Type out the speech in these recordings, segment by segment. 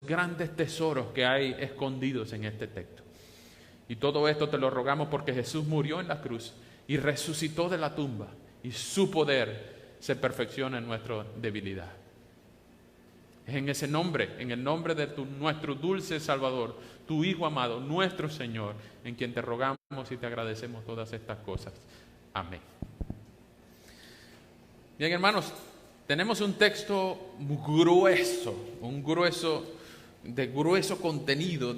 grandes tesoros que hay escondidos en este texto. Y todo esto te lo rogamos porque Jesús murió en la cruz y resucitó de la tumba, y su poder se perfecciona en nuestra debilidad. Es en ese nombre, en el nombre de nuestro dulce Salvador, tu Hijo amado, nuestro Señor, en quien te rogamos y te agradecemos todas estas cosas. Amén. Bien, hermanos, tenemos un texto grueso, de grueso contenido,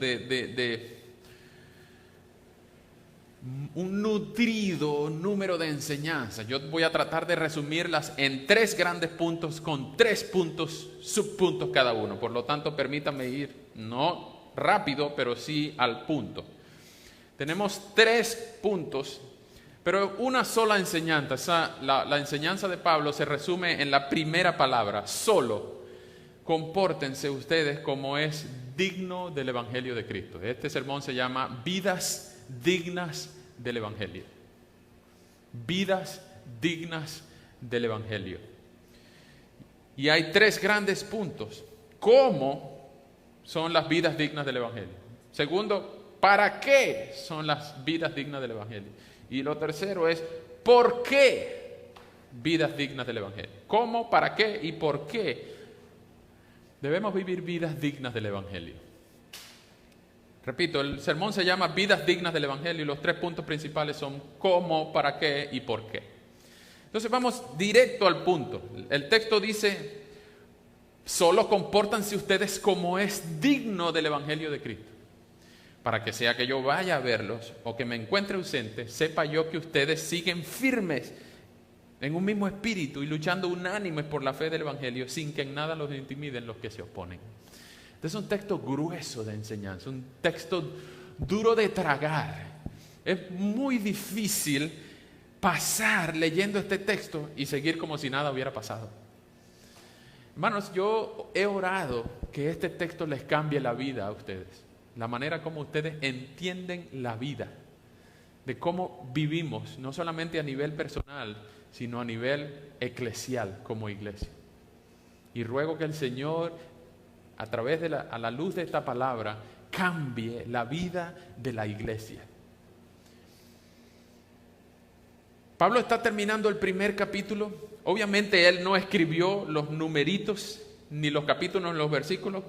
un nutrido número de enseñanzas. Yo voy a tratar de resumirlas en 3 grandes puntos con 3 puntos, subpuntos cada uno. Por lo tanto, permítame ir no rápido, pero sí al punto. Tenemos 3 puntos, pero una sola enseñanza. La enseñanza de Pablo se resume en la primera palabra: solo. Compórtense ustedes como es digno del Evangelio de Cristo. Este sermón se llama Vidas dignas del Evangelio. Vidas dignas del Evangelio. Y hay 3 grandes puntos. ¿Cómo son las vidas dignas del Evangelio? Segundo, ¿para qué son las vidas dignas del Evangelio? Y lo tercero es, ¿por qué vidas dignas del Evangelio? ¿Cómo, para qué y por qué debemos vivir vidas dignas del Evangelio? Repito, el sermón se llama Vidas dignas del Evangelio y los 3 puntos principales son cómo, para qué y por qué. Entonces vamos directo al punto. El texto dice: solo compórtanse ustedes como es digno del Evangelio de Cristo, para que sea que yo vaya a verlos o que me encuentre ausente, sepa yo que ustedes siguen firmes en un mismo espíritu y luchando unánimes por la fe del Evangelio, sin que en nada los intimiden los que se oponen. Este es un texto grueso de enseñanza, un texto duro de tragar. Es muy difícil pasar leyendo este texto y seguir como si nada hubiera pasado. Hermanos, yo he orado que este texto les cambie la vida a ustedes, la manera como ustedes entienden la vida, de cómo vivimos, no solamente a nivel personal, sino a nivel eclesial como iglesia. Y ruego que el Señor, a través a la luz de esta palabra, cambie la vida de la iglesia. Pablo está terminando el primer capítulo. Obviamente él no escribió los numeritos, ni los capítulos, ni los versículos.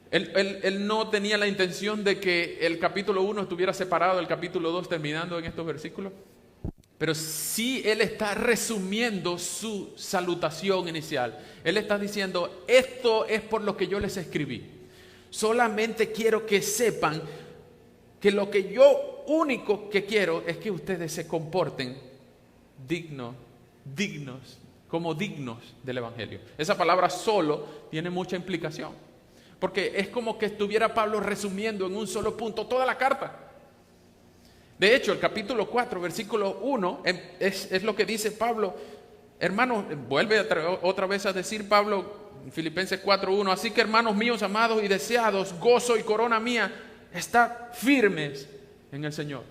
Él no tenía la intención de que el capítulo 1 estuviera separado del capítulo 2 terminando en estos versículos. Pero sí él está resumiendo su salutación inicial. Él está diciendo: esto es por lo que yo les escribí. Solamente quiero que sepan que lo que yo único que quiero es que ustedes se comporten dignos del Evangelio. Esa palabra solo tiene mucha implicación, porque es como que estuviera Pablo resumiendo en un solo punto toda la carta. De hecho, el capítulo 4, versículo 1, es lo que dice Pablo. Hermanos, vuelve otra vez a decir Pablo en Filipenses 4:1: así que, hermanos míos amados y deseados, gozo y corona mía, estad firmes en el Señor.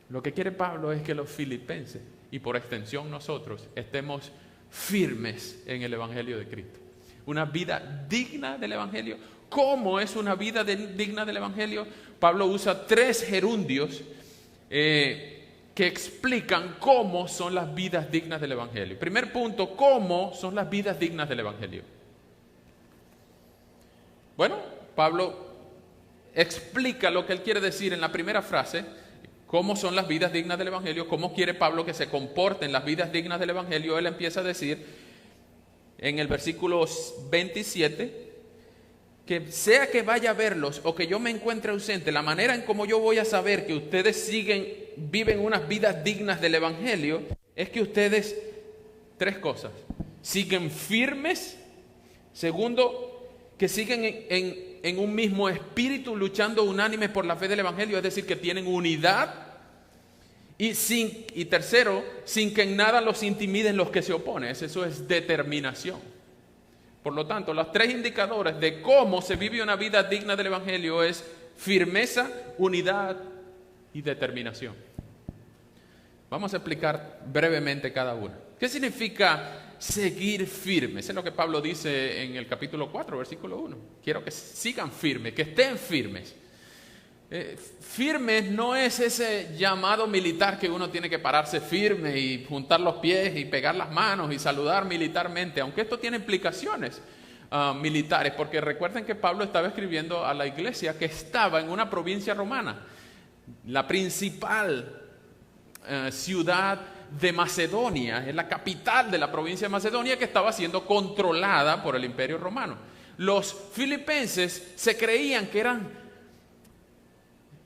Lo que quiere Pablo es que los filipenses, y por extensión nosotros, estemos firmes en el Evangelio de Cristo. Una vida digna del Evangelio. ¿Cómo es una vida digna del Evangelio? Pablo usa 3 gerundios que explican cómo son las vidas dignas del Evangelio. Primer punto: ¿cómo son las vidas dignas del Evangelio? Bueno, Pablo explica lo que él quiere decir en la primera frase. ¿Cómo son las vidas dignas del Evangelio? ¿Cómo quiere Pablo que se comporten las vidas dignas del Evangelio? Él empieza a decir en el versículo 27... que sea que vaya a verlos o que yo me encuentre ausente, la manera en cómo yo voy a saber que ustedes viven unas vidas dignas del Evangelio, es que ustedes, 3 cosas: siguen firmes. Segundo, que siguen en un mismo espíritu, luchando unánimes por la fe del Evangelio, es decir, que tienen unidad. Y tercero, sin que en nada los intimiden los que se oponen. Eso es determinación. Por lo tanto, los 3 indicadores de cómo se vive una vida digna del Evangelio es firmeza, unidad y determinación. Vamos a explicar brevemente cada una. ¿Qué significa seguir firmes. Eso es lo que Pablo dice en el capítulo 4, versículo 1. Quiero que sigan firmes, que estén firmes. Firmes no es ese llamado militar que uno tiene que pararse firme y juntar los pies y pegar las manos y saludar militarmente, aunque esto tiene implicaciones militares, porque recuerden que Pablo estaba escribiendo a la iglesia que estaba en una provincia romana, la principal ciudad de Macedonia, es la capital de la provincia de Macedonia, que estaba siendo controlada por el Imperio Romano. Los filipenses se creían que eran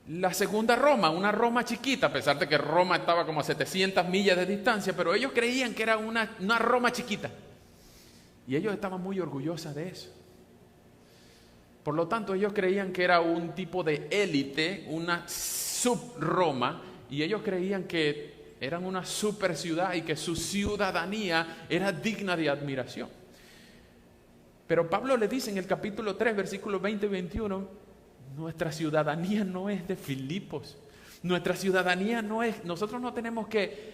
la segunda Roma, una Roma chiquita, a pesar de que Roma estaba como a 700 millas de distancia, pero ellos creían que era una Roma chiquita. Y ellos estaban muy orgullosos de eso. Por lo tanto, ellos creían que era un tipo de élite, una sub-Roma, y ellos creían que eran una super ciudad y que su ciudadanía era digna de admiración. Pero Pablo le dice en el capítulo 3, versículos 20 y 21, nuestra ciudadanía no es de Filipos. Nuestra ciudadanía no es, nosotros no tenemos que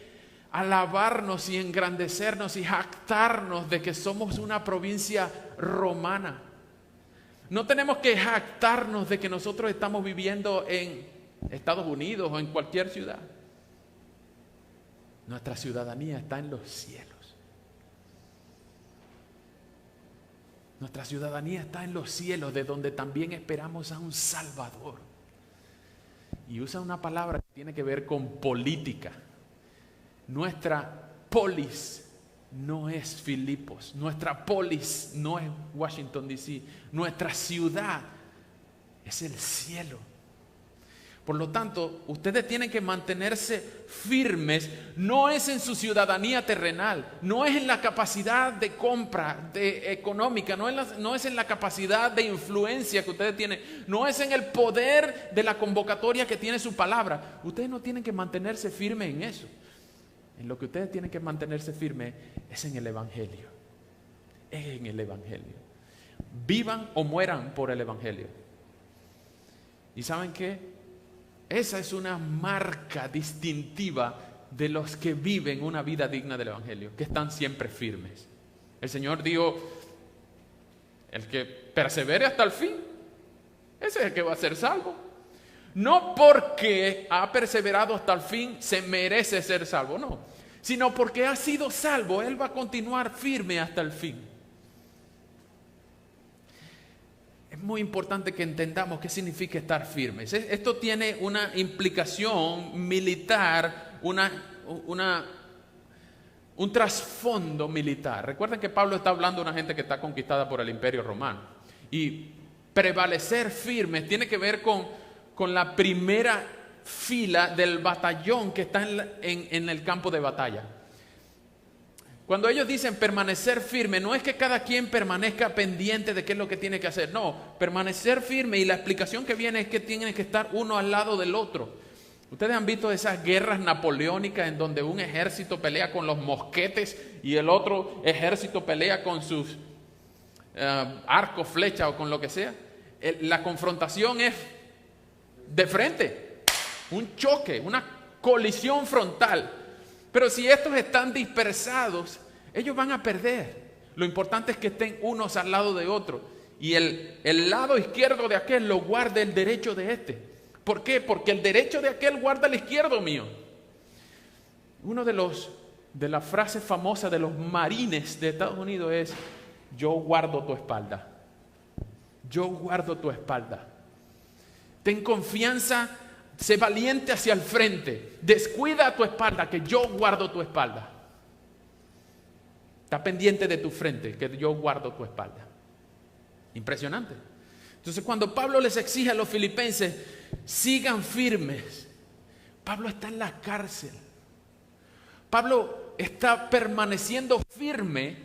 alabarnos y engrandecernos y jactarnos de que somos una provincia romana. No tenemos que jactarnos de que nosotros estamos viviendo en Estados Unidos o en cualquier ciudad. Nuestra ciudadanía está en los cielos. Nuestra ciudadanía está en los cielos, de donde también esperamos a un Salvador. Y usa una palabra que tiene que ver con política. Nuestra polis no es Filipos, nuestra polis no es Washington, D.C., nuestra ciudad es el cielo. Por lo tanto, ustedes tienen que mantenerse firmes, no es en su ciudadanía terrenal, no es en la capacidad de compra económica, no es en la capacidad de influencia que ustedes tienen, no es en el poder de la convocatoria que tiene su palabra. Ustedes no tienen que mantenerse firmes en eso. En lo que ustedes tienen que mantenerse firmes es en el Evangelio. Es en el Evangelio. Vivan o mueran por el Evangelio. ¿Y saben qué? Esa es una marca distintiva de los que viven una vida digna del Evangelio, que están siempre firmes. El Señor dijo, el que persevere hasta el fin, ese es el que va a ser salvo. No porque ha perseverado hasta el fin se merece ser salvo, no, sino porque ha sido salvo, él va a continuar firme hasta el fin. Es muy importante que entendamos qué significa estar firmes. Esto tiene una implicación militar, un trasfondo militar. Recuerden que Pablo está hablando de una gente que está conquistada por el Imperio Romano. Y prevalecer firmes tiene que ver con la primera fila del batallón que está en el campo de batalla. Cuando ellos dicen permanecer firme, no es que cada quien permanezca pendiente de qué es lo que tiene que hacer. No, permanecer firme, y la explicación que viene es que tienen que estar uno al lado del otro. Ustedes han visto esas guerras napoleónicas en donde un ejército pelea con los mosquetes y el otro ejército pelea con sus arcos, flechas o con lo que sea. La confrontación es de frente, un choque, una colisión frontal. Pero si estos están dispersados, ellos van a perder. Lo importante es que estén unos al lado de otro. Y el lado izquierdo de aquel lo guarda el derecho de este. ¿Por qué? Porque el derecho de aquel guarda el izquierdo mío. Uno de las frases famosas de los marines de Estados Unidos es: yo guardo tu espalda. Yo guardo tu espalda. Ten confianza. Sé valiente hacia el frente. Descuida tu espalda, que yo guardo tu espalda. Está pendiente de tu frente, que yo guardo tu espalda. Impresionante. Entonces, cuando Pablo les exige a los filipenses, sigan firmes. Pablo está en la cárcel. Pablo está permaneciendo firme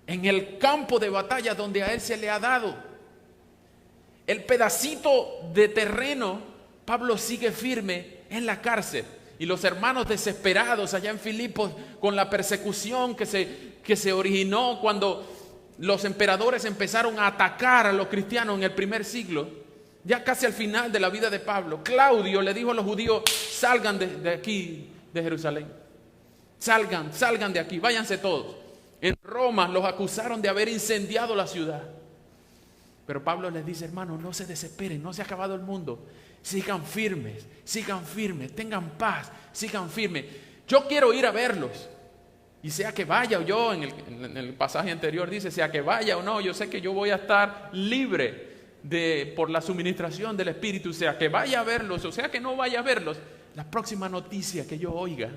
en el campo de batalla donde a él se le ha dado. El pedacito de terreno, Pablo sigue firme en la cárcel. Y los hermanos desesperados allá en Filipos, con la persecución que se originó cuando los emperadores empezaron a atacar a los cristianos en el primer siglo, ya casi al final de la vida de Pablo, Claudio le dijo a los judíos: salgan de aquí, de Jerusalén. Salgan de aquí, váyanse todos. En Roma los acusaron de haber incendiado la ciudad. Pero Pablo les dice, hermanos, no se desesperen, no se ha acabado el mundo. Sigan firmes, tengan paz, sigan firmes. Yo quiero ir a verlos. Y sea que vaya o yo, en el pasaje anterior dice, sea que vaya o no, yo sé que yo voy a estar libre por la suministración del Espíritu, sea que vaya a verlos o sea que no vaya a verlos. La próxima noticia que yo oiga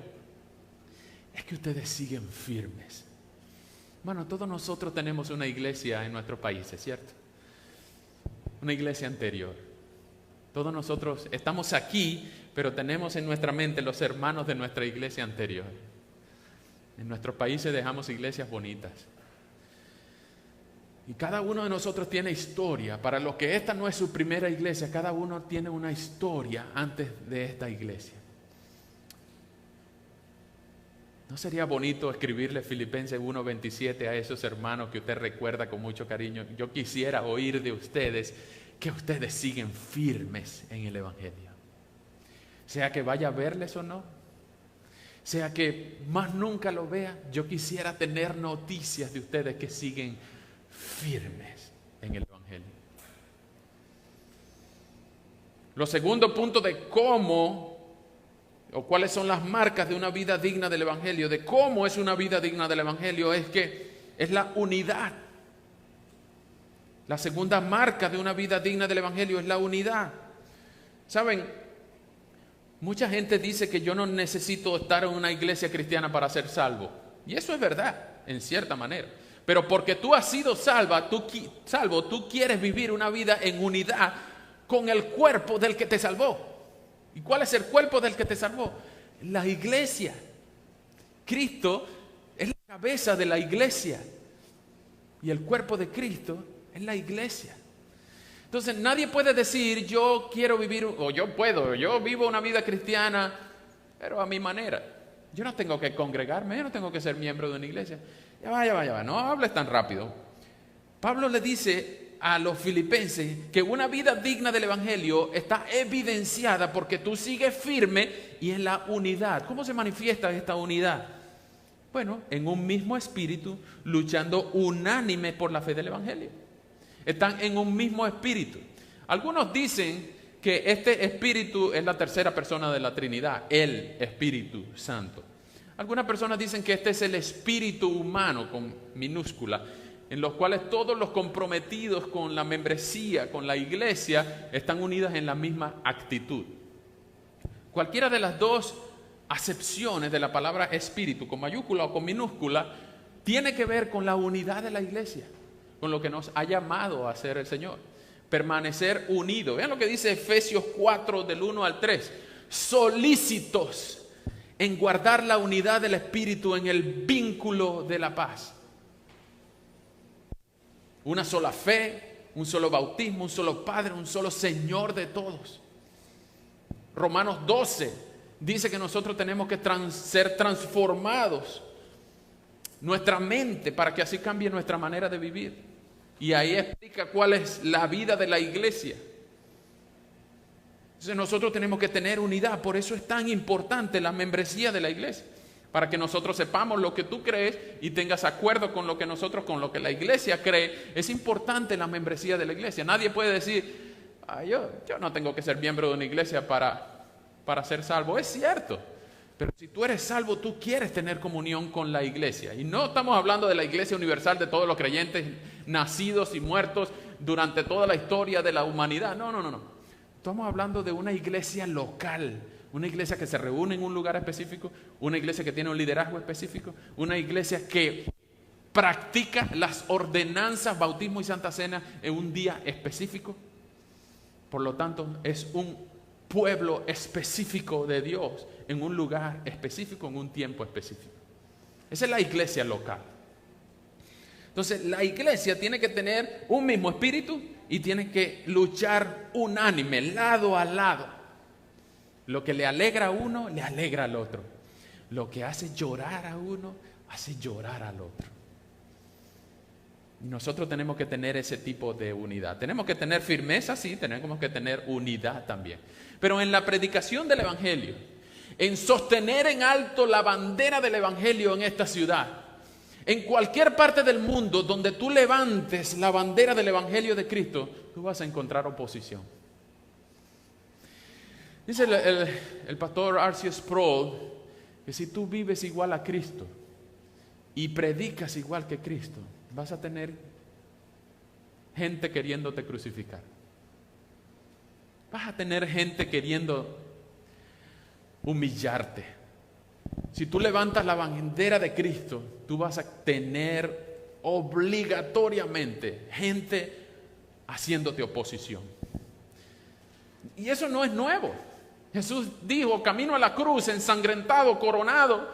es que ustedes siguen firmes. Bueno, todos nosotros tenemos una iglesia en nuestros países, ¿cierto? Una iglesia anterior. Todos nosotros estamos aquí, pero tenemos en nuestra mente los hermanos de nuestra iglesia anterior. En nuestros países dejamos iglesias bonitas. Y cada uno de nosotros tiene historia. Para los que esta no es su primera iglesia, cada uno tiene una historia antes de esta iglesia. ¿No sería bonito escribirle Filipenses 1:27 a esos hermanos que usted recuerda con mucho cariño? Yo quisiera oír de ustedes que ustedes siguen firmes en el Evangelio. Sea que vaya a verles o no, sea que más nunca lo vea, yo quisiera tener noticias de ustedes que siguen firmes en el Evangelio. Lo segundo punto de cómo o cuáles son las marcas de una vida digna del Evangelio, de cómo es una vida digna del Evangelio, es que es la unidad. La segunda marca de una vida digna del Evangelio es la unidad. ¿Saben? Mucha gente dice que yo no necesito estar en una iglesia cristiana para ser salvo. Y eso es verdad, en cierta manera. Pero porque tú has sido salvo, tú quieres vivir una vida en unidad con el cuerpo del que te salvó. ¿Y cuál es el cuerpo del que te salvó? La iglesia. Cristo es la cabeza de la iglesia. Y el cuerpo de Cristo es la iglesia. Entonces nadie puede decir, yo quiero vivir, o yo vivo una vida cristiana, pero a mi manera. Yo no tengo que congregarme, yo no tengo que ser miembro de una iglesia. Ya va, no hables tan rápido. Pablo le dice a los filipenses que una vida digna del Evangelio está evidenciada porque tú sigues firme y en la unidad. ¿Cómo se manifiesta esta unidad? Bueno, en un mismo espíritu, luchando unánime por la fe del Evangelio. Están en un mismo espíritu. Algunos dicen que este espíritu es la tercera persona de la Trinidad, el Espíritu Santo. Algunas personas dicen que este es el espíritu humano con minúscula, en los cuales todos los comprometidos con la membresía, con la iglesia, están unidos en la misma actitud. Cualquiera de las dos acepciones de la palabra espíritu, con mayúscula o con minúscula, tiene que ver con la unidad de la iglesia, con lo que nos ha llamado a hacer el Señor. Permanecer unidos. Vean lo que dice Efesios 4, del 1 al 3. Solícitos en guardar la unidad del espíritu en el vínculo de la paz. Una sola fe, un solo bautismo, un solo Padre, un solo Señor de todos. Romanos 12 dice que nosotros tenemos que ser transformados nuestra mente para que así cambie nuestra manera de vivir. Y ahí explica cuál es la vida de la iglesia. Entonces nosotros tenemos que tener unidad, por eso es tan importante la membresía de la iglesia. Para que nosotros sepamos lo que tú crees y tengas acuerdo con lo que la iglesia cree. Es importante la membresía de la iglesia. Nadie puede decir, yo no tengo que ser miembro de una iglesia para ser salvo. Es cierto, pero si tú eres salvo, tú quieres tener comunión con la iglesia. Y no estamos hablando de la iglesia universal de todos los creyentes nacidos y muertos durante toda la historia de la humanidad. No. Estamos hablando de una iglesia local. Una iglesia que se reúne en un lugar específico, una iglesia que tiene un liderazgo específico, una iglesia que practica las ordenanzas, bautismo y santa cena en un día específico. Por lo tanto, es un pueblo específico de Dios en un lugar específico, en un tiempo específico. Esa es la iglesia local. Entonces, la iglesia tiene que tener un mismo espíritu y tiene que luchar unánime, lado a lado. Lo que le alegra a uno, le alegra al otro. Lo que hace llorar a uno, hace llorar al otro. Y nosotros tenemos que tener ese tipo de unidad. Tenemos que tener firmeza, sí, tenemos que tener unidad también. Pero en la predicación del Evangelio, en sostener en alto la bandera del Evangelio en esta ciudad, En cualquier parte del mundo donde tú levantes la bandera del Evangelio de Cristo, tú vas a encontrar oposición. Dice el pastor R.C. Sproul que si tú vives igual a Cristo y predicas igual que Cristo, vas a tener gente queriéndote crucificar. Vas a tener gente queriendo humillarte. Si tú levantas la bandera de Cristo, tú vas a tener obligatoriamente gente haciéndote oposición. Y eso no es nuevo. Jesús dijo, camino a la cruz, ensangrentado, coronado.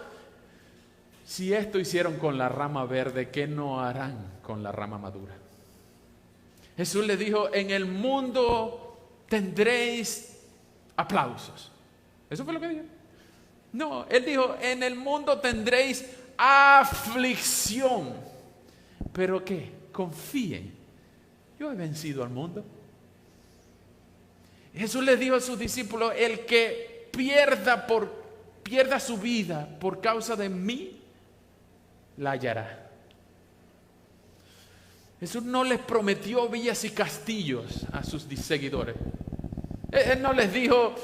Si esto hicieron con la rama verde, ¿qué no harán con la rama madura? Jesús le dijo, en el mundo tendréis aplausos. ¿Eso fue lo que dijo? No, él dijo, en el mundo tendréis aflicción. ¿Pero qué? Confíen. Yo he vencido al mundo. Jesús les dijo a sus discípulos, el que pierda su vida por causa de mí, la hallará. Jesús no les prometió villas y castillos a sus seguidores. Él no les dijo,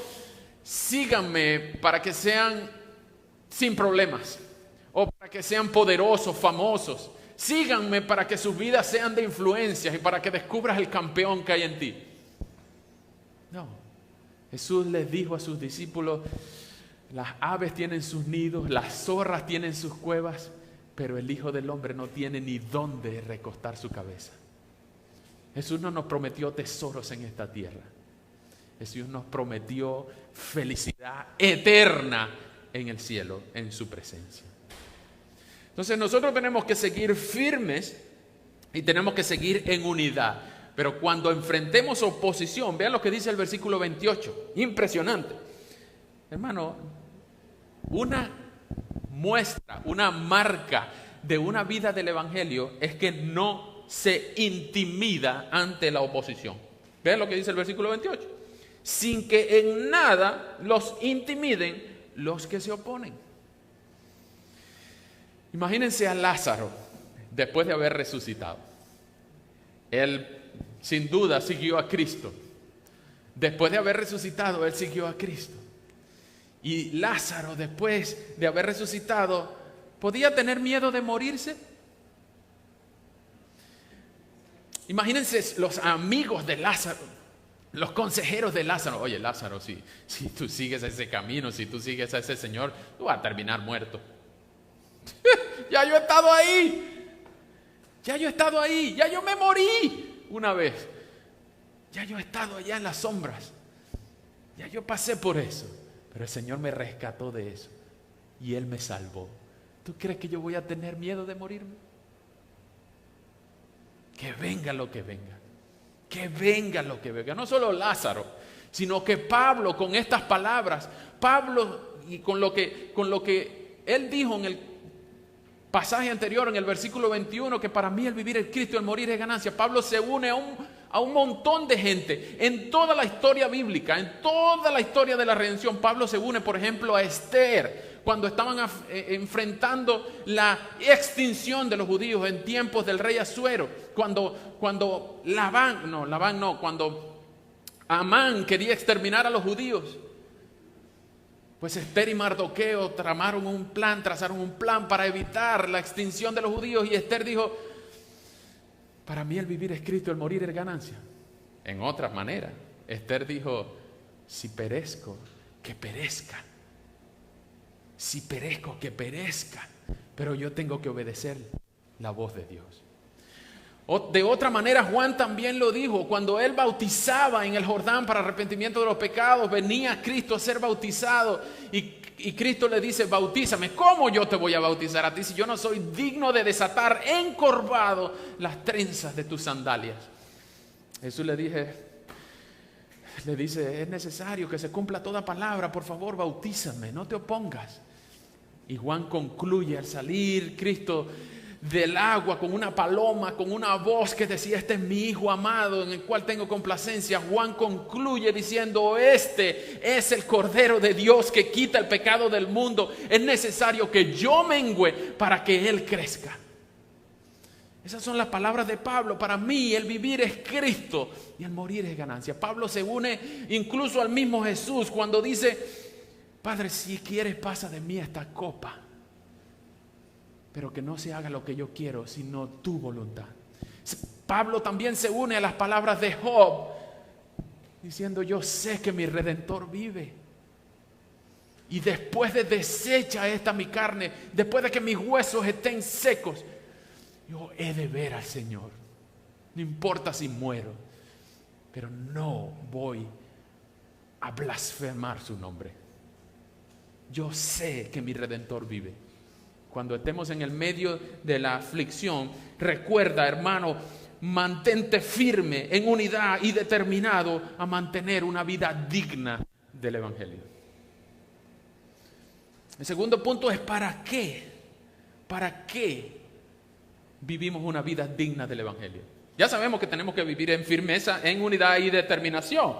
síganme para que sean sin problemas o para que sean poderosos, famosos. Síganme para que sus vidas sean de influencias y para que descubras el campeón que hay en ti. No, Jesús les dijo a sus discípulos, las aves tienen sus nidos, las zorras tienen sus cuevas, pero el Hijo del Hombre no tiene ni dónde recostar su cabeza. Jesús no nos prometió tesoros en esta tierra. Jesús nos prometió felicidad eterna en el cielo, en su presencia. Entonces nosotros tenemos que seguir firmes y tenemos que seguir en unidad. Pero cuando enfrentemos oposición, vean lo que dice el versículo 28, impresionante. Hermano, una muestra, una marca de una vida del Evangelio es que no se intimida ante la oposición. Vean lo que dice el versículo 28. Sin que en nada los intimiden los que se oponen. Imagínense a Lázaro después de haber resucitado. Él sin duda siguió a Cristo. Después de haber resucitado, él siguió a Cristo. Y Lázaro, después de haber resucitado, ¿podía tener miedo de morirse? Imagínense los amigos de Lázaro, los consejeros de Lázaro. Oye, Lázaro, si tú sigues ese camino, si tú sigues a ese Señor, tú vas a terminar muerto. Ya yo he estado ahí. Ya yo he estado ahí. Ya yo me morí una vez. Ya yo he estado allá en las sombras. Ya yo pasé por eso. Pero el Señor me rescató de eso. Y Él me salvó. ¿Tú crees que yo voy a tener miedo de morirme? Que venga lo que venga. Que venga lo que venga. No solo Lázaro, sino que Pablo con estas palabras, Pablo y con lo que él dijo en el pasaje anterior, en el versículo 21, que para mí el vivir es Cristo y el morir es ganancia. Pablo se une a un montón de gente en toda la historia bíblica, en toda la historia de la redención. Pablo se une, por ejemplo, a Esther, cuando estaban enfrentando la extinción de los judíos en tiempos del rey Asuero, cuando Amán quería exterminar a los judíos. Pues Esther y Mardoqueo trazaron un plan para evitar la extinción de los judíos. Y Esther dijo, para mí el vivir es Cristo, el morir es ganancia. En otras maneras, Esther dijo, si perezco, que perezca. Si perezco, que perezca. Pero yo tengo que obedecer la voz de Dios. De otra manera, Juan también lo dijo, cuando él bautizaba en el Jordán para arrepentimiento de los pecados, venía Cristo a ser bautizado y Cristo le dice, bautízame. ¿Cómo yo te voy a bautizar a ti si yo no soy digno de desatar encorvado las trenzas de tus sandalias? Jesús le dice, es necesario que se cumpla toda palabra, por favor, bautízame, no te opongas. Y Juan concluye al salir Cristo del agua con una paloma, con una voz que decía, este es mi Hijo amado en el cual tengo complacencia. Juan concluye diciendo, este es el Cordero de Dios que quita el pecado del mundo. Es necesario que yo mengüe para que Él crezca. Esas son las palabras de Pablo. Para mí el vivir es Cristo y el morir es ganancia. Pablo se une incluso al mismo Jesús cuando dice: Padre, si quieres pasa de mí esta copa, pero que no se haga lo que yo quiero, sino tu voluntad. Pablo también se une a las palabras de Job, diciendo: yo sé que mi Redentor vive. Y después de deshecha esta mi carne, después de que mis huesos estén secos, yo he de ver al Señor. No importa si muero, pero no voy a blasfemar su nombre. Yo sé que mi Redentor vive. Cuando estemos en el medio de la aflicción, recuerda, hermano, mantente firme en unidad y determinado a mantener una vida digna del Evangelio. El segundo punto es ¿para qué? ¿Para qué vivimos una vida digna del Evangelio? Ya sabemos que tenemos que vivir en firmeza, en unidad y determinación.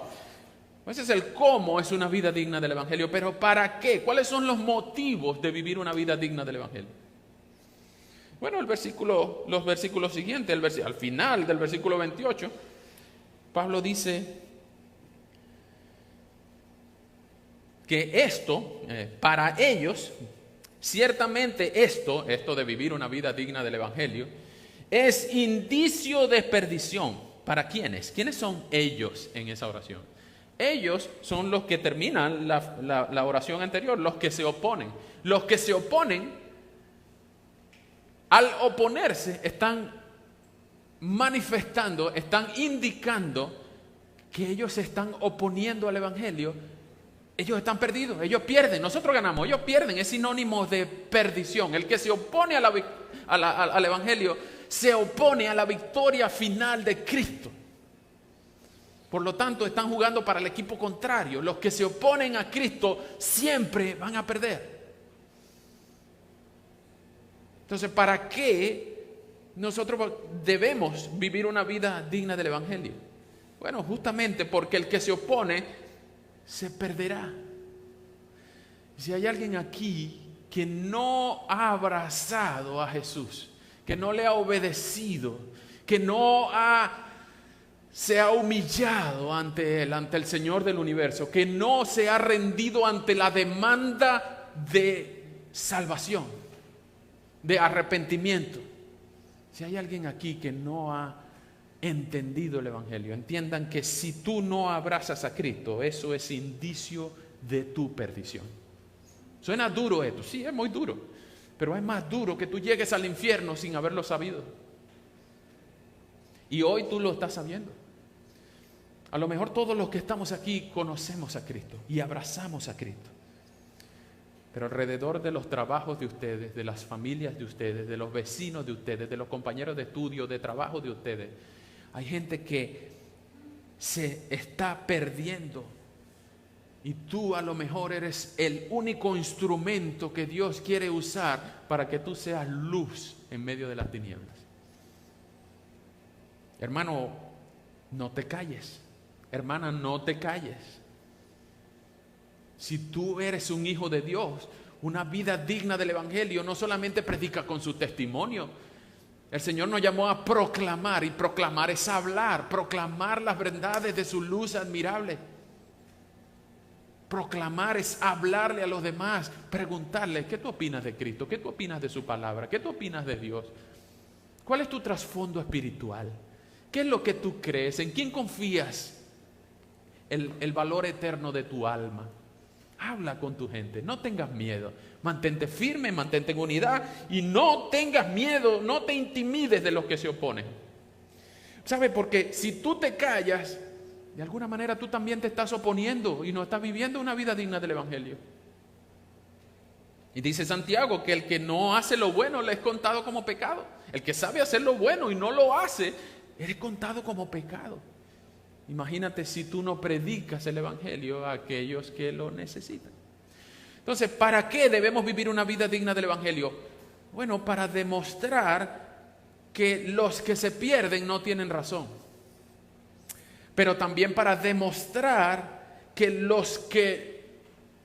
Ese es el cómo es una vida digna del Evangelio, pero ¿para qué? ¿Cuáles son los motivos de vivir una vida digna del Evangelio? Bueno, los versículos siguientes, al final del versículo 28, Pablo dice que esto, para ellos, ciertamente esto de vivir una vida digna del Evangelio, es indicio de perdición. ¿Para quiénes? ¿Quiénes son ellos en esa oración? Ellos son los que terminan la oración anterior, los que se oponen. Los que se oponen, al oponerse, están manifestando, están indicando que ellos se están oponiendo al Evangelio. Ellos están perdidos, ellos pierden, nosotros ganamos, ellos pierden, es sinónimo de perdición. El que se opone al Evangelio se opone a la victoria final de Cristo. Por lo tanto, están jugando para el equipo contrario. Los que se oponen a Cristo siempre van a perder. Entonces, ¿para qué nosotros debemos vivir una vida digna del Evangelio? Bueno, justamente porque el que se opone se perderá. Si hay alguien aquí que no ha abrazado a Jesús, que no le ha obedecido, que no se ha humillado ante Él, ante el Señor del universo, que no se ha rendido ante la demanda de salvación, de arrepentimiento. Si hay alguien aquí que no ha entendido el Evangelio, entiendan que si tú no abrazas a Cristo, eso es indicio de tu perdición. Suena duro esto, sí, es muy duro, pero es más duro que tú llegues al infierno sin haberlo sabido. Y hoy tú lo estás sabiendo. A lo mejor todos los que estamos aquí conocemos a Cristo y abrazamos a Cristo. Pero alrededor de los trabajos de ustedes, de las familias de ustedes, de los vecinos de ustedes, de los compañeros de estudio, de trabajo de ustedes, hay gente que se está perdiendo y tú a lo mejor eres el único instrumento que Dios quiere usar para que tú seas luz en medio de las tinieblas. Hermano, no te calles. Hermana, no te calles. Si tú eres un hijo de Dios, una vida digna del Evangelio, no solamente predica con su testimonio. El Señor nos llamó a proclamar, y proclamar es hablar, proclamar las verdades de su luz admirable. Proclamar es hablarle a los demás, preguntarle: ¿qué tú opinas de Cristo? ¿Qué tú opinas de su palabra? ¿Qué tú opinas de Dios? ¿Cuál es tu trasfondo espiritual? ¿Qué es lo que tú crees? ¿En quién confías el valor eterno de tu alma? Habla con tu gente, no tengas miedo, mantente firme, mantente en unidad y no tengas miedo, no te intimides de los que se oponen. ¿Sabes? Porque si tú te callas, de alguna manera tú también te estás oponiendo y no estás viviendo una vida digna del Evangelio. Y dice Santiago que el que no hace lo bueno le es contado como pecado. El que sabe hacer lo bueno y no lo hace, eres contado como pecado. Imagínate si tú no predicas el Evangelio a aquellos que lo necesitan. Entonces, ¿para qué debemos vivir una vida digna del Evangelio? Bueno, para demostrar que los que se pierden no tienen razón. Pero también para demostrar que los que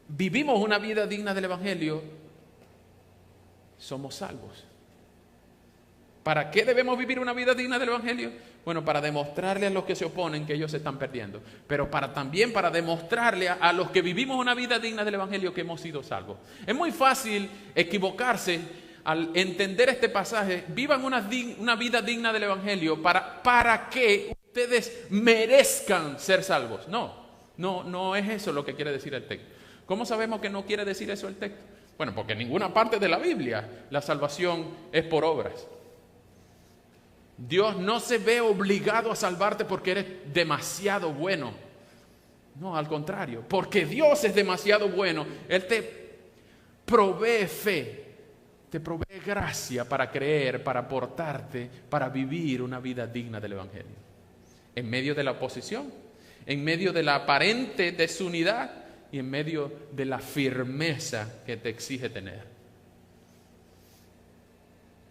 vivimos una vida digna del Evangelio somos salvos. ¿Para qué debemos vivir una vida digna del Evangelio? Bueno, para demostrarle a los que se oponen que ellos se están perdiendo, pero también para demostrarle a los que vivimos una vida digna del Evangelio que hemos sido salvos. Es muy fácil equivocarse al entender este pasaje. Vivan una vida digna del Evangelio para que ustedes merezcan ser salvos. No es eso lo que quiere decir el texto. ¿Cómo sabemos que no quiere decir eso el texto? Bueno, porque en ninguna parte de la Biblia la salvación es por obras. Dios no se ve obligado a salvarte porque eres demasiado bueno. No, al contrario, porque Dios es demasiado bueno, Él te provee fe, te provee gracia para creer, para aportarte, para vivir una vida digna del Evangelio. En medio de la oposición, en medio de la aparente desunidad y en medio de la firmeza que te exige tener.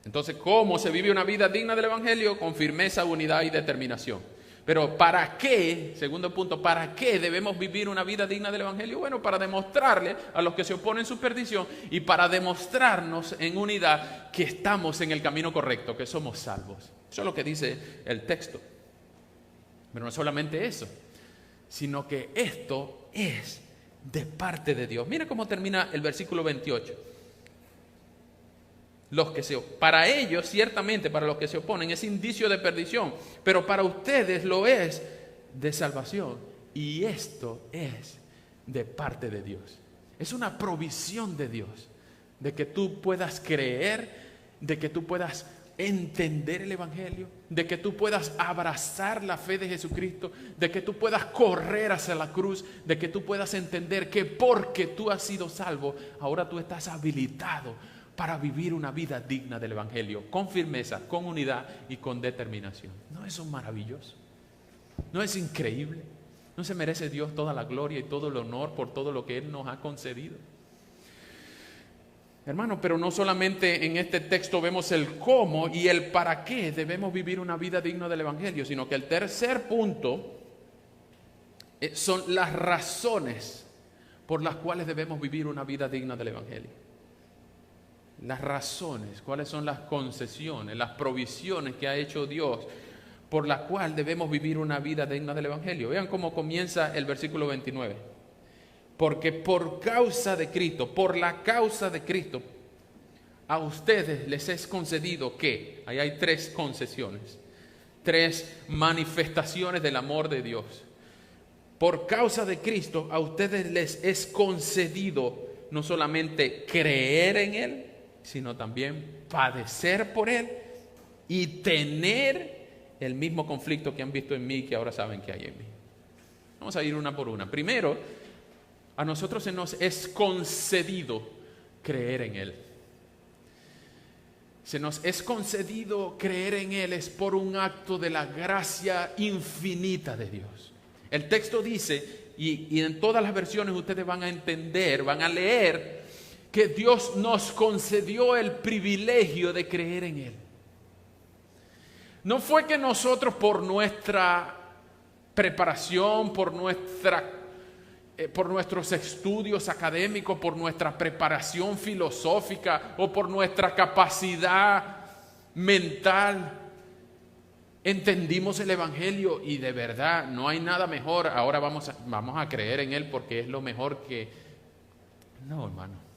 Entonces, ¿cómo se vive una vida digna del Evangelio? Con firmeza, unidad y determinación. Pero ¿para qué? Segundo punto, ¿para qué debemos vivir una vida digna del Evangelio? Bueno, para demostrarle a los que se oponen su perdición y para demostrarnos en unidad que estamos en el camino correcto, que somos salvos. Eso es lo que dice el texto. Pero no solamente eso, sino que esto es de parte de Dios. Mira cómo termina el versículo 28. Para ellos, ciertamente, para los que se oponen, es indicio de perdición, pero para ustedes lo es de salvación. Y esto es de parte de Dios. Es una provisión de Dios, de que tú puedas creer, de que tú puedas entender el Evangelio, de que tú puedas abrazar la fe de Jesucristo, de que tú puedas correr hacia la cruz, de que tú puedas entender que porque tú has sido salvo, ahora tú estás habilitado para vivir una vida digna del Evangelio, con firmeza, con unidad y con determinación. ¿No es eso maravilloso? ¿No es increíble? ¿No se merece Dios toda la gloria y todo el honor por todo lo que Él nos ha concedido? Hermano, pero no solamente en este texto vemos el cómo y el para qué debemos vivir una vida digna del Evangelio, sino que el tercer punto son las razones por las cuales debemos vivir una vida digna del Evangelio. Las razones, cuáles son las concesiones, las provisiones que ha hecho Dios por la cual debemos vivir una vida digna del Evangelio. Vean cómo comienza el versículo 29. Porque por causa de Cristo, por la causa de Cristo, a ustedes les es concedido que, ahí hay tres concesiones, tres manifestaciones del amor de Dios. Por causa de Cristo, a ustedes les es concedido no solamente creer en Él, sino también padecer por Él y tener el mismo conflicto que han visto en mí, que ahora saben que hay en mí. Vamos a ir una por una. Primero, a nosotros se nos es concedido creer en Él. Se nos es concedido creer en Él es por un acto de la gracia infinita de Dios. El texto dice, y en todas las versiones ustedes van a entender, van a leer, que Dios nos concedió el privilegio de creer en Él. No fue que nosotros por nuestra preparación, por nuestros estudios académicos, por nuestra preparación filosófica o por nuestra capacidad mental, entendimos el Evangelio y de verdad no hay nada mejor, ahora vamos a creer en Él porque es lo mejor que... No, hermano.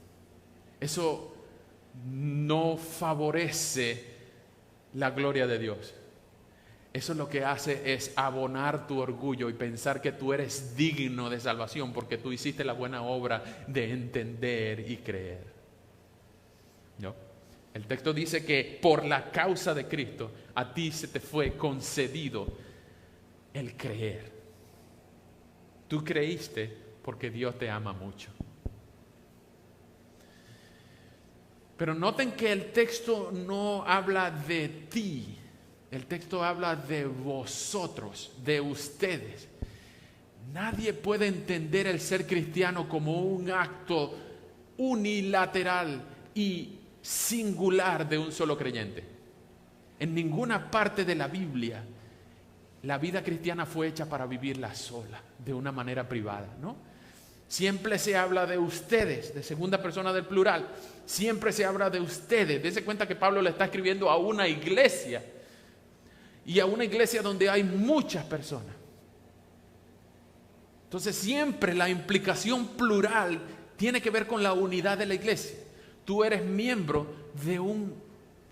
Eso no favorece la gloria de Dios. Eso lo que hace es abonar tu orgullo y pensar que tú eres digno de salvación porque tú hiciste la buena obra de entender y creer. ¿No? El texto dice que por la causa de Cristo a ti se te fue concedido el creer. Tú creíste porque Dios te ama mucho. Pero noten que el texto no habla de ti, el texto habla de vosotros, de ustedes. Nadie puede entender el ser cristiano como un acto unilateral y singular de un solo creyente. En ninguna parte de la Biblia la vida cristiana fue hecha para vivirla sola, de una manera privada, ¿no? Siempre se habla de ustedes, de segunda persona del plural. Siempre se habla de ustedes. Dese cuenta que Pablo le está escribiendo a una iglesia. Y a una iglesia donde hay muchas personas. Entonces siempre la implicación plural tiene que ver con la unidad de la iglesia. Tú eres miembro de un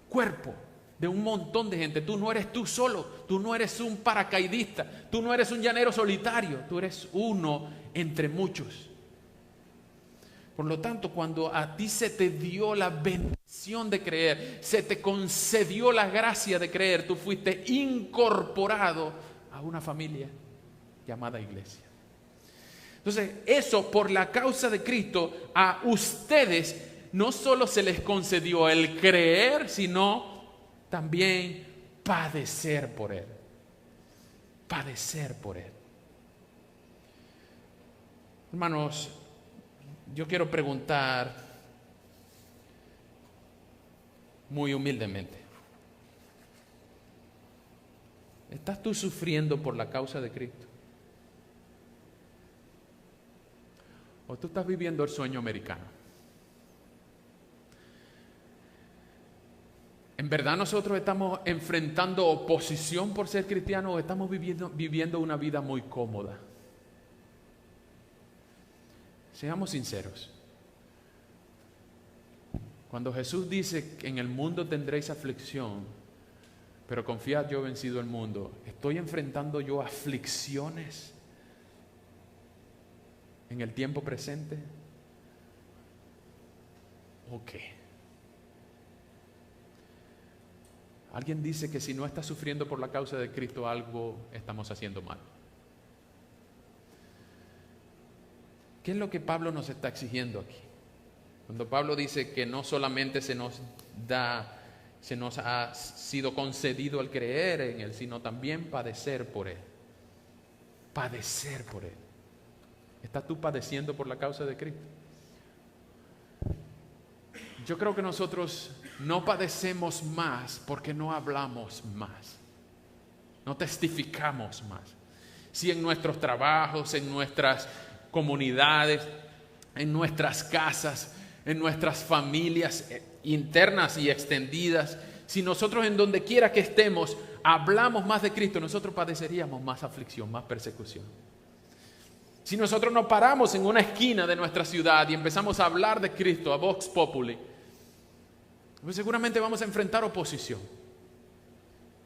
cuerpo, de un montón de gente. Tú no eres tú solo, tú no eres un paracaidista, tú no eres un llanero solitario, tú eres uno entre muchos. Por lo tanto, cuando a ti se te dio la bendición de creer, se te concedió la gracia de creer, tú fuiste incorporado a una familia llamada iglesia. Entonces, eso por la causa de Cristo, a ustedes no solo se les concedió el creer, sino también padecer por Él. Padecer por Él. Hermanos, yo quiero preguntar muy humildemente. ¿Estás tú sufriendo por la causa de Cristo? ¿O tú estás viviendo el sueño americano? ¿En verdad nosotros estamos enfrentando oposición por ser cristianos o estamos viviendo una vida muy cómoda? Seamos sinceros. Cuando Jesús dice que en el mundo tendréis aflicción, pero confiad, yo he vencido el mundo, ¿estoy enfrentando yo aflicciones en el tiempo presente? ¿O qué? Alguien dice que si no estás sufriendo por la causa de Cristo, algo estamos haciendo mal. ¿Qué es lo que Pablo nos está exigiendo aquí? Cuando Pablo dice que no solamente se nos ha sido concedido el creer en Él, sino también padecer por Él. Padecer por Él. ¿Estás tú padeciendo por la causa de Cristo? Yo creo que nosotros no padecemos más porque no hablamos más. No testificamos más. Si en nuestros trabajos, en nuestras comunidades, en nuestras casas, en nuestras familias internas y extendidas, si nosotros en donde quiera que estemos hablamos más de Cristo, nosotros padeceríamos más aflicción, más persecución. Si nosotros nos paramos en una esquina de nuestra ciudad y empezamos a hablar de Cristo a Vox Populi, pues seguramente vamos a enfrentar oposición.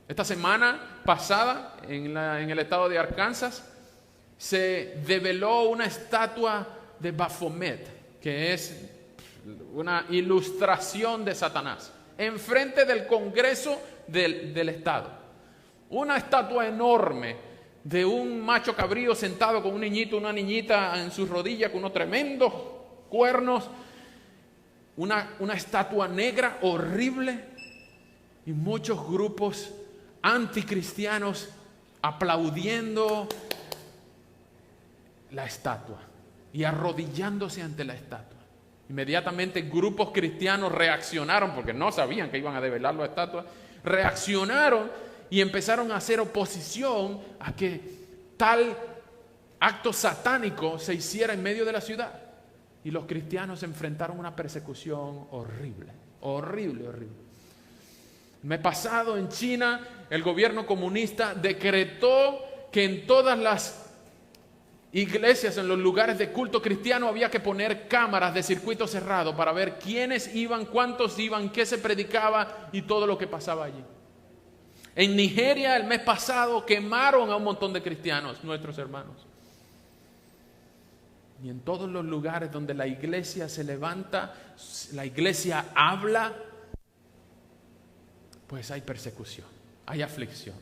Esta semana pasada en el estado de Arkansas se develó una estatua de Baphomet, que es una ilustración de Satanás, enfrente del Congreso del Estado. Una estatua enorme de un macho cabrío sentado con un niñito, una niñita en sus rodillas con unos tremendos cuernos. Una estatua negra horrible y muchos grupos anticristianos aplaudiendo la estatua y arrodillándose ante la estatua. Inmediatamente grupos cristianos reaccionaron, porque no sabían que iban a develar la estatua, reaccionaron y empezaron a hacer oposición a que tal acto satánico se hiciera en medio de la ciudad. Y los cristianos enfrentaron una persecución horrible, horrible, horrible. El mes pasado en China, el gobierno comunista decretó que en todas las iglesias, en los lugares de culto cristiano, había que poner cámaras de circuito cerrado para ver quiénes iban, cuántos iban, qué se predicaba y todo lo que pasaba allí. En Nigeria, el mes pasado, quemaron a un montón de cristianos, nuestros hermanos. Y en todos los lugares donde la iglesia se levanta, la iglesia habla, pues hay persecución, hay aflicción.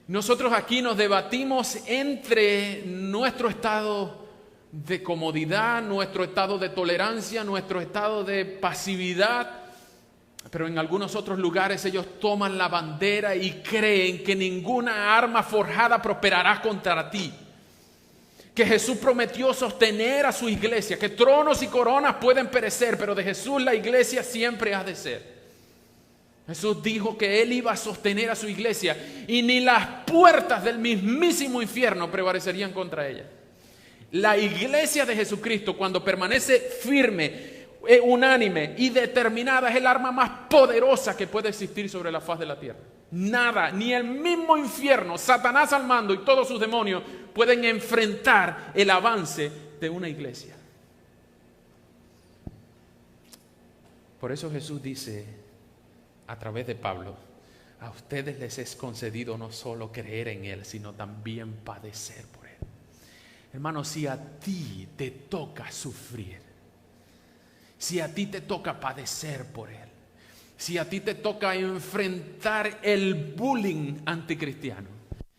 Nosotros aquí nos debatimos entre nuestro estado de comodidad, nuestro estado de tolerancia, nuestro estado de pasividad, pero en algunos otros lugares ellos toman la bandera y creen que ninguna arma forjada prosperará contra ti. Que Jesús prometió sostener a su iglesia, que tronos y coronas pueden perecer, pero de Jesús la iglesia siempre ha de ser. Jesús dijo que Él iba a sostener a su iglesia y ni las puertas del mismísimo infierno prevalecerían contra ella. La iglesia de Jesucristo, cuando permanece firme, unánime y determinada, es el arma más poderosa que puede existir sobre la faz de la tierra. Nada, ni el mismo infierno, Satanás al mando y todos sus demonios pueden enfrentar el avance de una iglesia. Por eso Jesús dice a través de Pablo: a ustedes les es concedido no solo creer en Él, sino también padecer por Él. Hermano, si a ti te toca sufrir, si a ti te toca padecer por Él, si a ti te toca enfrentar el bullying anticristiano,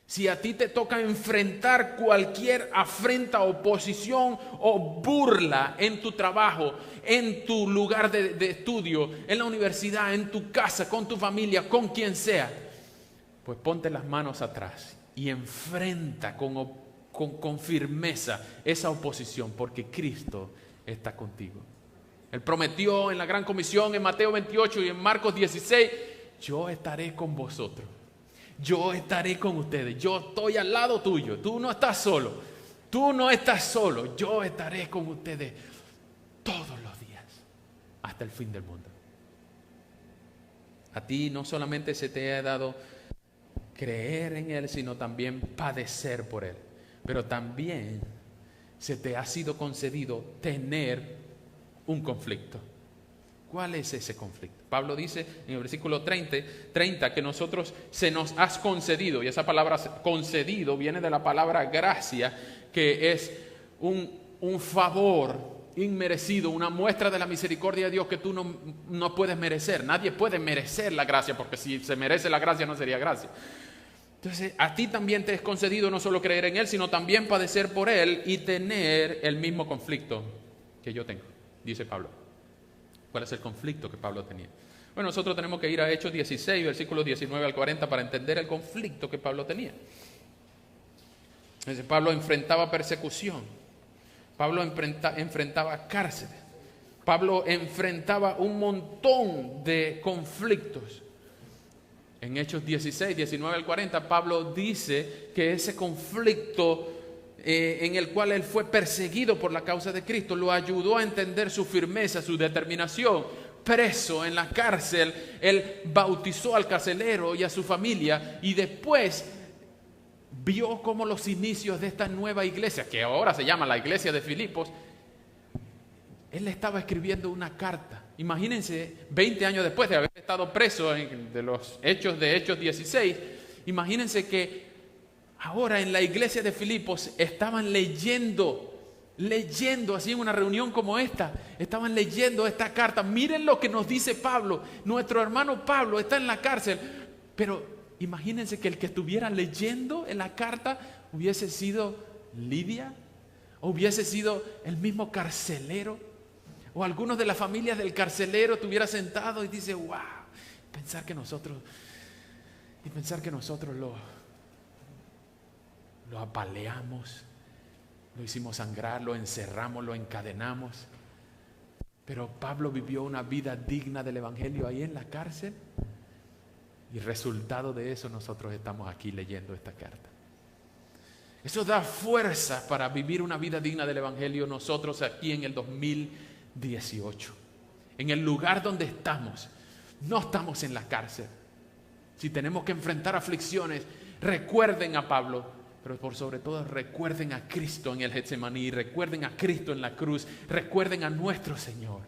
si a ti te toca enfrentar cualquier afrenta, oposición o burla en tu trabajo, en tu lugar de estudio, en la universidad, en tu casa, con tu familia, con quien sea, pues ponte las manos atrás y enfrenta con firmeza esa oposición, porque Cristo está contigo. Él prometió en la Gran Comisión, en Mateo 28 y en Marcos 16, yo estaré con vosotros. Yo estaré con ustedes. Yo estoy al lado tuyo. Tú no estás solo. Tú no estás solo. Yo estaré con ustedes todos los días hasta el fin del mundo. A ti no solamente se te ha dado creer en Él, sino también padecer por Él. Pero también se te ha sido concedido tener un conflicto. ¿Cuál es ese conflicto? Pablo dice en el versículo 30 que nosotros se nos has concedido, y esa palabra concedido viene de la palabra gracia, que es un favor inmerecido, una muestra de la misericordia de Dios que tú no puedes merecer. Nadie puede merecer la gracia, porque si se merece la gracia no sería gracia. Entonces, a ti también te es concedido no solo creer en Él, sino también padecer por Él y tener el mismo conflicto que yo tengo, dice Pablo. ¿Cuál es el conflicto que Pablo tenía? Bueno, nosotros tenemos que ir a Hechos 16, versículos 19 al 40, para entender el conflicto que Pablo tenía. Entonces, Pablo enfrentaba persecución. Pablo enfrentaba cárceles. Pablo enfrentaba un montón de conflictos. En Hechos 16, 19 al 40, Pablo dice que ese conflicto en el cual él fue perseguido por la causa de Cristo lo ayudó a entender su firmeza, su determinación. Preso en la cárcel, él bautizó al carcelero y a su familia, y después vio cómo los inicios de esta nueva iglesia, que ahora se llama la iglesia de Filipos, él le estaba escribiendo una carta. Imagínense, 20 años después de haber estado preso de los Hechos 16, imagínense que ahora en la iglesia de Filipos estaban leyendo así en una reunión como esta, estaban leyendo esta carta. Miren lo que nos dice Pablo. Nuestro hermano Pablo está en la cárcel, pero imagínense que el que estuviera leyendo en la carta hubiese sido Lidia, o hubiese sido el mismo carcelero, o algunos de las familias del carcelero estuviera sentado y dice: wow, pensar que nosotros lo apaleamos, lo hicimos sangrar, lo encerramos, lo encadenamos. Pero Pablo vivió una vida digna del Evangelio ahí en la cárcel, y resultado de eso nosotros estamos aquí leyendo esta carta. Eso da fuerza para vivir una vida digna del Evangelio nosotros aquí en el 2018. En el lugar donde estamos, no estamos en la cárcel. Si tenemos que enfrentar aflicciones, recuerden a Pablo, pero por sobre todo recuerden a Cristo en el Getsemaní, recuerden a Cristo en la cruz, recuerden a nuestro Señor.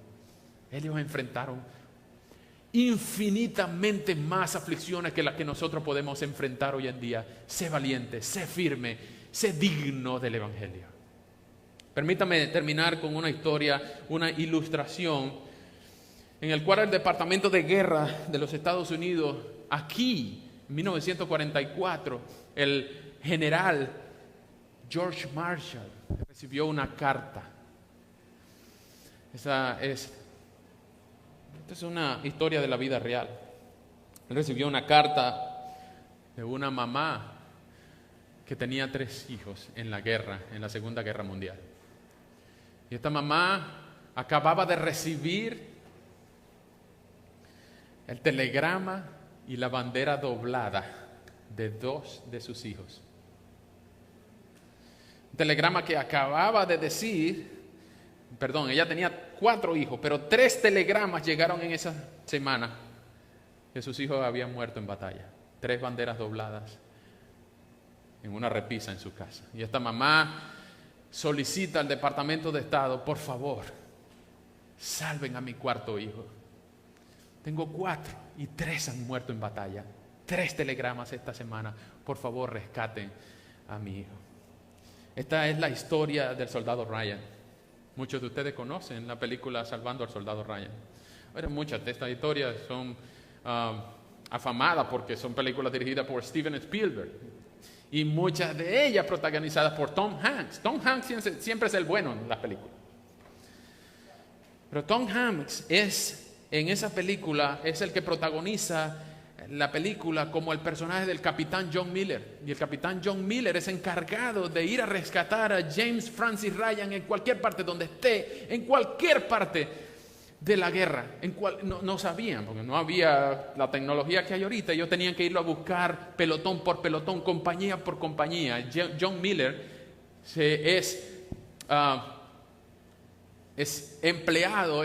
Ellos enfrentaron infinitamente más aflicciones que las que nosotros podemos enfrentar hoy en día. Sé valiente, sé firme, sé digno del Evangelio. Permítame terminar con una historia, una ilustración, en el cual el Departamento de Guerra de los Estados Unidos, aquí, en 1944, el general George Marshall recibió una carta. Esta es una historia de la vida real. Él recibió una carta de una mamá que tenía 3 hijos en la guerra, en la Segunda Guerra Mundial. Y esta mamá acababa de recibir el telegrama y la bandera doblada de 2 de sus hijos. telegrama que acababa de decir, perdón, ella tenía 4 hijos, pero 3 telegramas llegaron en esa semana que sus hijos habían muerto en batalla. 3 banderas dobladas en una repisa en su casa. Y esta mamá solicita al Departamento de Estado, por favor, salven a mi 4.º hijo. Tengo 4 y 3 han muerto en batalla. 3 telegramas esta semana. Por favor, rescaten a mi hijo. Esta es la historia del soldado Ryan. Muchos de ustedes conocen la película Salvando al soldado Ryan. Bueno, muchas de estas historias son afamadas porque son películas dirigidas por Steven Spielberg. Y muchas de ellas protagonizadas por Tom Hanks. Tom Hanks siempre es el bueno en las películas. Pero Tom Hanks en esa película es el que protagoniza la película como el personaje del capitán John Miller. Y el capitán John Miller es encargado de ir a rescatar a James Francis Ryan en cualquier parte donde esté, en cualquier parte de la guerra. No sabían, porque no había la tecnología que hay ahorita. Ellos tenían que irlo a buscar pelotón por pelotón, compañía por compañía. John Miller es empleado,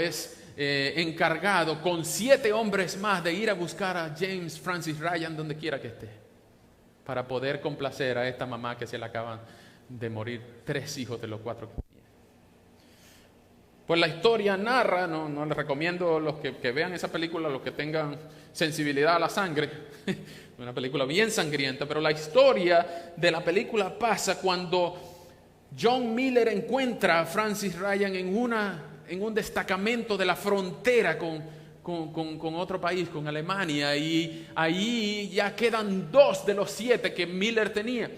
encargado con 7 hombres más de ir a buscar a James Francis Ryan donde quiera que esté, para poder complacer a esta mamá que se le acaban de morir 3 hijos de los 4 que tenía. Pues la historia narra, no les recomiendo los que vean esa película, los que tengan sensibilidad a la sangre, una película bien sangrienta, pero la historia de la película pasa cuando John Miller encuentra a Francis Ryan en un destacamento de la frontera con otro país, con Alemania, y ahí ya quedan 2 de los 7 que Miller tenía,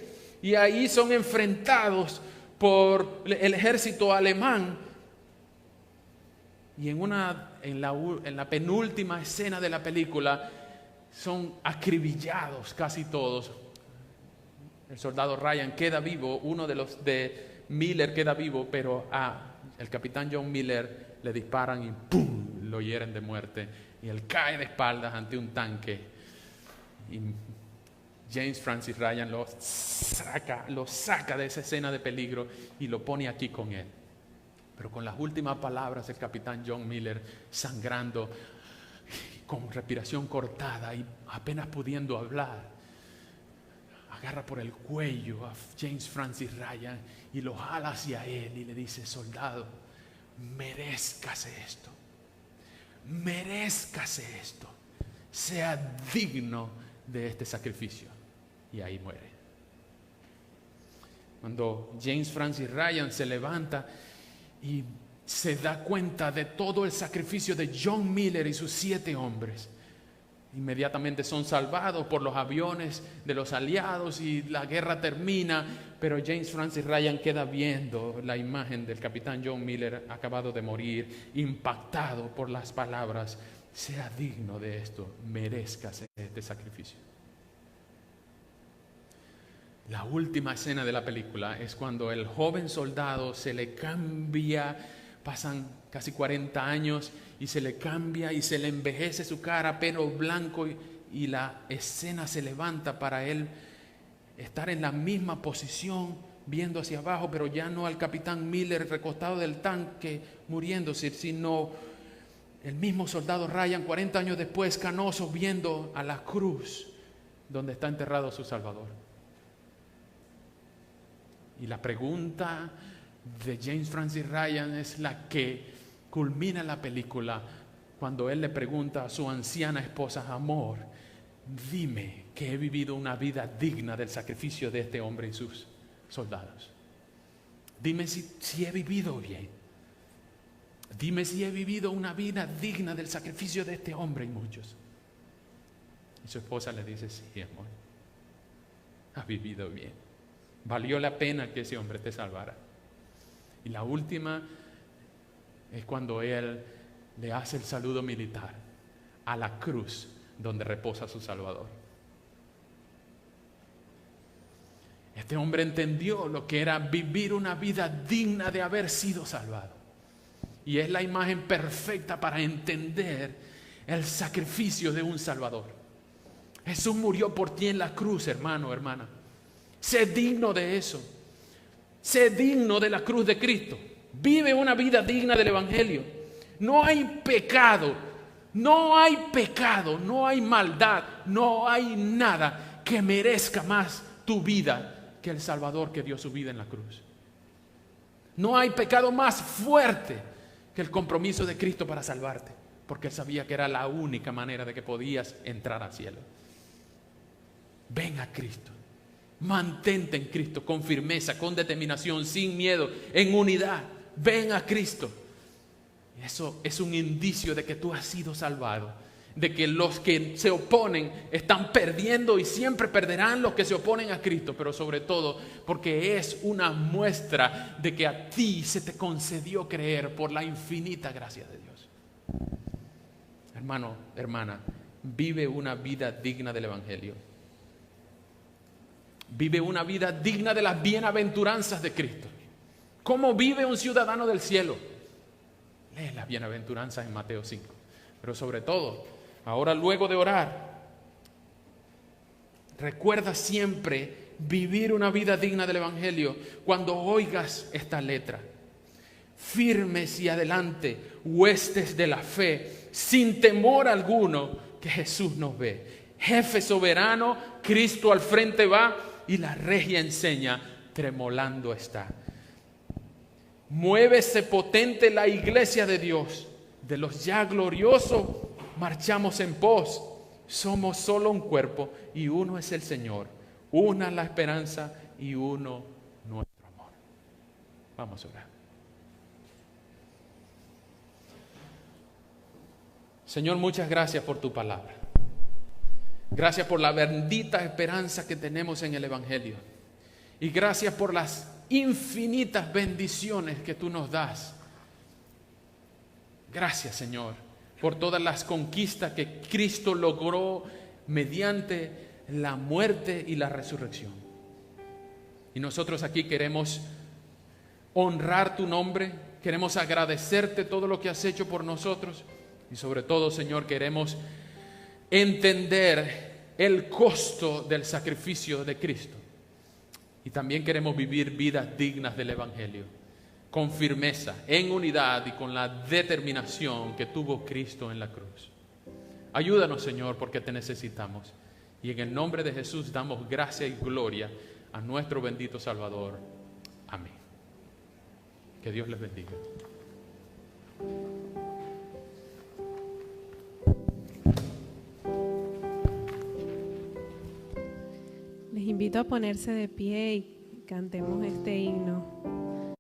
y ahí son enfrentados por el ejército alemán, y en la penúltima escena de la película son acribillados casi todos. El soldado Ryan queda vivo, uno de los de Miller queda vivo, pero el capitán John Miller le disparan y ¡pum!, lo hieren de muerte. Y él cae de espaldas ante un tanque. Y James Francis Ryan lo saca de esa escena de peligro y lo pone aquí con él. Pero con las últimas palabras del capitán John Miller, sangrando, con respiración cortada y apenas pudiendo hablar, agarra por el cuello a James Francis Ryan y lo jala hacia él y le dice: soldado, merezcase esto, sea digno de este sacrificio. Y ahí muere. Cuando James Francis Ryan se levanta y se da cuenta de todo el sacrificio de John Miller y sus 7 hombres, inmediatamente son salvados por los aviones de los aliados y la guerra termina, pero James Francis Ryan queda viendo la imagen del capitán John Miller acabado de morir, impactado por las palabras: sea digno de esto, merezcase este sacrificio. La última escena de la película es cuando el joven soldado se le cambia, pasan casi 40 años y se le cambia y se le envejece su cara, pelo blanco, y la escena se levanta para él estar en la misma posición, viendo hacia abajo, pero ya no al capitán Miller recostado del tanque muriéndose, sino el mismo soldado Ryan 40 años después, canoso, viendo a la cruz donde está enterrado su Salvador. Y la pregunta de James Francis Ryan es la que culmina la película cuando él le pregunta a su anciana esposa: amor, dime que he vivido una vida digna del sacrificio de este hombre y sus soldados. Dime si he vivido bien. Dime si he vivido una vida digna del sacrificio de este hombre y muchos. Y su esposa le dice: sí, amor, has vivido bien. Valió la pena que ese hombre te salvara. Y la última es cuando él le hace el saludo militar a la cruz donde reposa su Salvador. Este hombre entendió lo que era vivir una vida digna de haber sido salvado. Y es la imagen perfecta para entender el sacrificio de un Salvador. Jesús murió por ti en la cruz, hermano, hermana. Sé digno de eso. Sé digno de la cruz de Cristo. Vive una vida digna del Evangelio. No hay pecado, no hay maldad, no hay nada que merezca más tu vida que el Salvador que dio su vida en la cruz. No hay pecado más fuerte que el compromiso de Cristo para salvarte, porque Él sabía que era la única manera de que podías entrar al cielo. Ven a Cristo, mantente en Cristo con firmeza, con determinación, sin miedo, en unidad. Ven a Cristo. Eso es un indicio de que tú has sido salvado, de que los que se oponen están perdiendo y siempre perderán los que se oponen a Cristo, pero sobre todo porque es una muestra de que a ti se te concedió creer por la infinita gracia de Dios. Hermano, hermana, vive una vida digna del Evangelio. Vive una vida digna de las bienaventuranzas de Cristo. ¿Cómo vive un ciudadano del cielo? Lee las bienaventuranzas en Mateo 5. Pero sobre todo, ahora luego de orar, recuerda siempre vivir una vida digna del Evangelio cuando oigas esta letra. Firmes y adelante, huestes de la fe, sin temor alguno, que Jesús nos ve. Jefe soberano, Cristo al frente va y la regia enseña, tremolando está. Muévese potente la iglesia de Dios, de los ya gloriosos marchamos en pos. Somos solo un cuerpo y uno es el Señor, una la esperanza y uno nuestro amor. Vamos a orar. Señor, muchas gracias por tu palabra. Gracias por la bendita esperanza que tenemos en el Evangelio. Y gracias por las infinitas bendiciones que tú nos das. Gracias, Señor, por todas las conquistas que Cristo logró mediante la muerte y la resurrección. Y nosotros aquí queremos honrar tu nombre, queremos agradecerte todo lo que has hecho por nosotros y sobre todo, Señor, queremos entender el costo del sacrificio de Cristo. Y también queremos vivir vidas dignas del Evangelio, con firmeza, en unidad y con la determinación que tuvo Cristo en la cruz. Ayúdanos, Señor, porque te necesitamos. Y en el nombre de Jesús damos gracia y gloria a nuestro bendito Salvador. Amén. Que Dios les bendiga. Les invito a ponerse de pie y cantemos este himno.